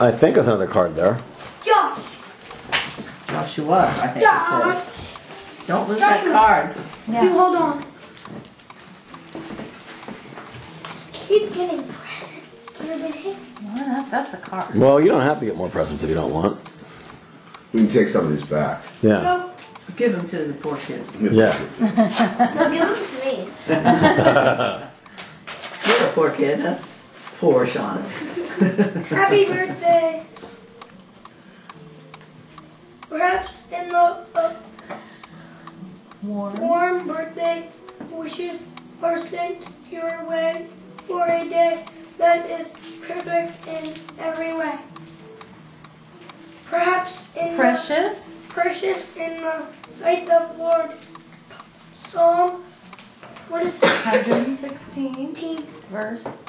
I think there's another card there. Josh. Joshua, I think it says. Don't lose that card. Yeah. You hold on. Just keep getting presents for the day. Well, that's a card. Well, you don't have to get more presents if you don't want. We can take some of these back. Yeah. No. Give them to the poor kids. Yeah. No, give them to me. You're a poor kid, huh? Poor Sean. Happy birthday. Perhaps in the warm birthday wishes are sent your way for a day that is perfect in every way. Perhaps in precious in the sight of Lord. Psalm, what is it? 116 verse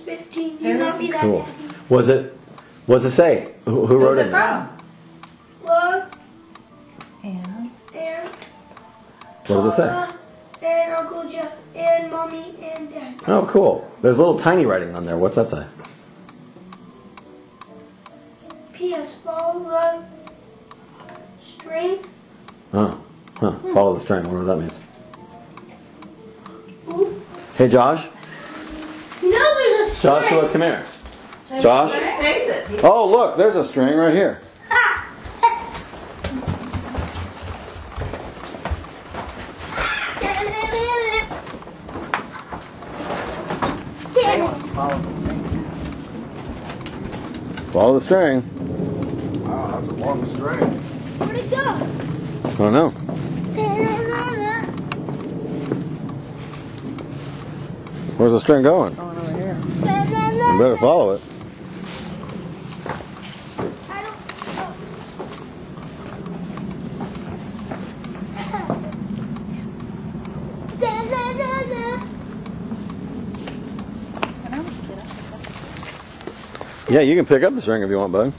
15. You got me that. Cool. What's it say? Who wrote it? Who's it from? Love And What does it say? Papa and Uncle Jeff and Mommy and Dad. Oh, cool. There's a little tiny writing on there. What's that say? P.S. Follow the string. Oh, huh. Follow the string. I wonder what that means. Ooh. Hey, Josh. You know there's a string. Joshua, come here. Josh. Oh, look. There's a string right here. Follow the string. Wow, that's a long string. Where'd it go? I don't know. Where's the string going? Going over here. You better follow it. Yeah, you can pick up the string if you want, bud.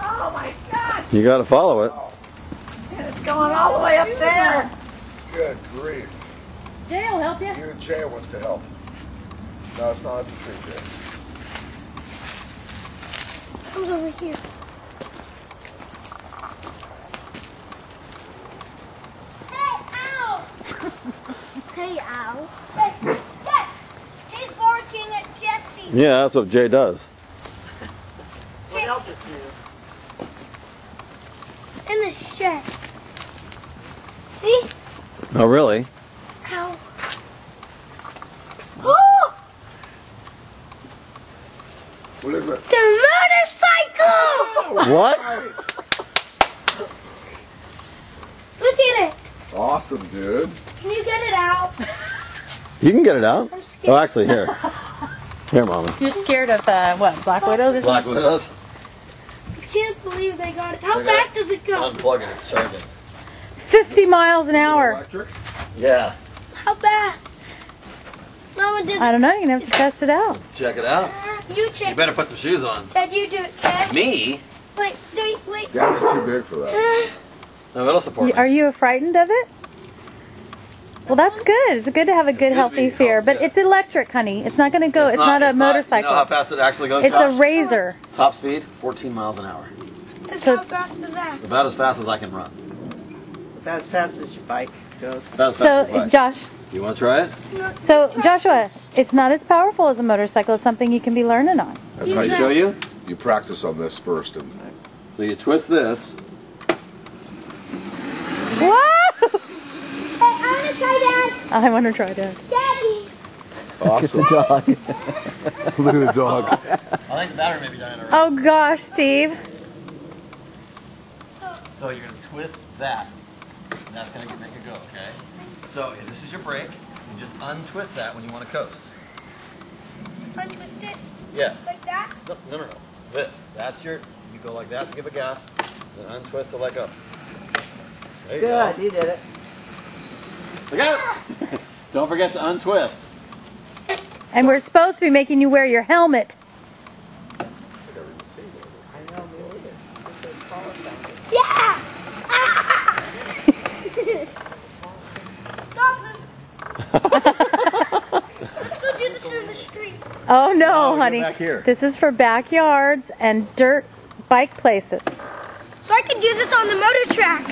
Oh my gosh! You gotta follow it. And it's going all the way up there. Good grief. Jay will help you. Even Jay wants to help. No, it's not at the tree, Jay. Comes over here. Hey, ow. Yes! He's barking at Jesse. Yeah, that's what Jay does. What else is new? In the shed. See? Oh, really? Ow. Oh! What is it? The motorcycle! What? Look at it. Awesome, dude. Can you get it out? You can get it out. I'm scared. Oh, actually, here. Here, Mommy. You're scared of what? Black widows? Or Black widows? I can't believe they got it. How fast does it go? Unplug it, charge it. 50 miles an hour. Electric? Yeah. How fast? Mama did. I don't know. You're gonna have to test it out. Check it out. You check. You better put some shoes on. Dad, you do it, Dad. Me? Wait, wait. Dad's too big for that. No, it'll support me. Are you frightened of it? Well, that's good. It's good to have a good, to healthy be fear. But healthy, yeah. it's electric, honey. It's not going to go. It's not a motorcycle. You know how fast it actually goes, It's Josh? a Razor. Top speed, 14 miles an hour. So- How fast is that? About as fast as I can run. About as fast as your bike goes. About as fast as So, I can. Josh. You want to try it? So, Joshua, it's not as powerful as a motorcycle. It's something you can be learning on. That's how Can I you show you? You practice on this first. And So you twist this. Whoa! Hey, I want to try that. I want to try that. Daddy. awesome. Dog. Look at the dog. I think the battery may be dying already. Oh gosh, Steve. So you're going to twist that. And that's going to make it go, okay? So this is your brake. You just untwist that when you want to coast. Untwist it Yeah. like that. No. This. That's your, you go like that to give a gas. Then untwist to let go. There you go. Good, you did it. Look out! Don't forget to untwist. And we're supposed to be making you wear your helmet. Yeah! Stop it. Let's go do this in the street. Oh no, No, honey. you're back here. This is for backyards and dirt bike places. So I can do this on the motor track.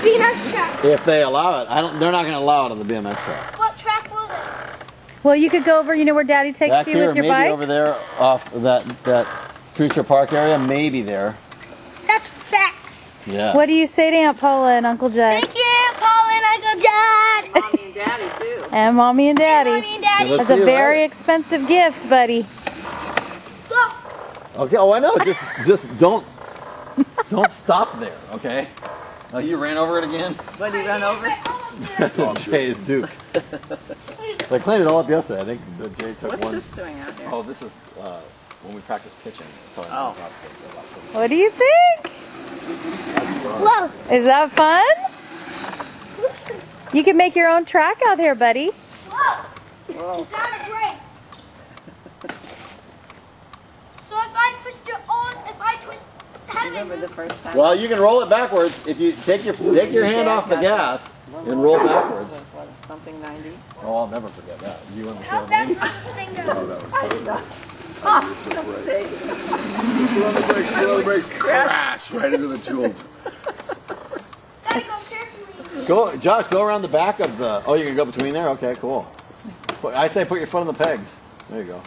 BMX track. If they allow it, they're not going to allow it on the BMX track. What track will they? Well, you could go over, you know where Daddy takes Back you here, with your maybe bike? over there off that future park area, maybe there. That's facts. Yeah. What do you say to Aunt Paula and Uncle Judd? Thank you, Paul and Uncle John. Mommy and Daddy too. And Mommy and Daddy. Mommy and Daddy. Yeah, let's That's a see, very right? expensive gift, buddy. Go. Okay. Oh, I know. Just don't stop there. Okay. Oh, you ran over it again. What did he run over? I almost did. Jay's Duke. I cleaned it all up yesterday. I think that Jay took What's one. this doing out here? Oh, this is when we practice pitching. That's how I know about it. What do you think? Whoa. Is that fun? You can make your own track out here, buddy. Whoa. You gotta brake. So if I twist it on, if I twist, how do I Remember the move? first time? Well, you can roll it backwards if you take your hand off the gas and roll backwards. What, something 90? Oh, I'll never forget that. You and How fast does this thing go? Crash right into the tools. Gotta go carefully. Go, Josh. Go around the back of the. Oh, you can go between there. Okay, cool. I say put your foot on the pegs. There you go.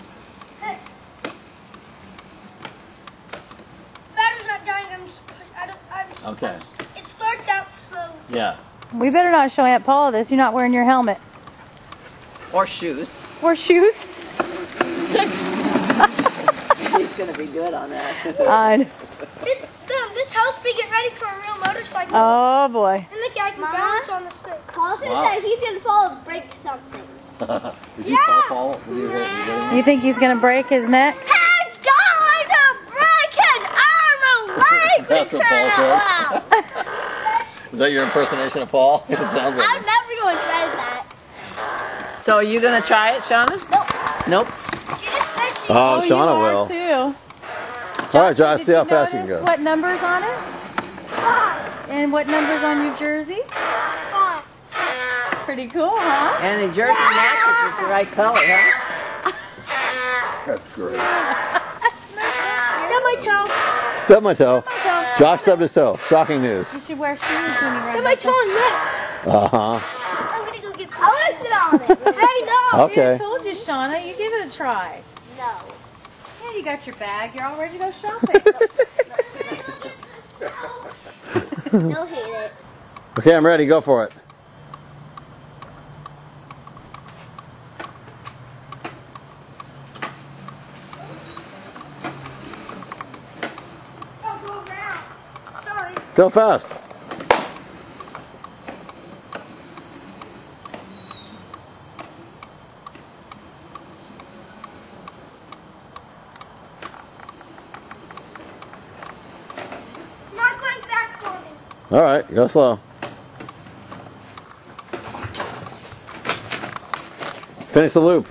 Battery's not dying. I'm just. Okay. It starts out slow. Yeah. We better not show Aunt Paula this. You're not wearing your helmet. Or shoes. Or shoes. He's going to be good on that. This helps me get ready for a real motorcycle. Oh boy. And look, I can balance on this thing. Paul's gonna Wow. say he's gonna fall and break something. Did you fall, Paul? When you were You think he's gonna break his neck? He's going to break his arm and leg! That's what Paul said. Is that your impersonation of Paul? It sounds like I'm it. never going to try that. So are you going to try it, Shauna? Nope. She just said she. Oh, you Shauna are will. too. All right, Josh. Did See how you fast you can notice go. what number's on it? And what number's on your jersey? Pretty cool, huh? And the jersey matches is the right color, huh? That's great. Step my toe. Stub my toe. Josh stubbed his toe. Shocking news. You should wear shoes when you run. Step my toe on this. Uh-huh. I'm gonna go get some. I want to sit on it. Hey, no. I Okay. told you, Shauna. You give it a try. No. Yeah, you got your bag. You're all ready to go shopping. Don't hate it. Okay, I'm ready. Go for it. I'll go around. Sorry. Go fast. I'm not going fast for me. All right, go slow. Finish the loop.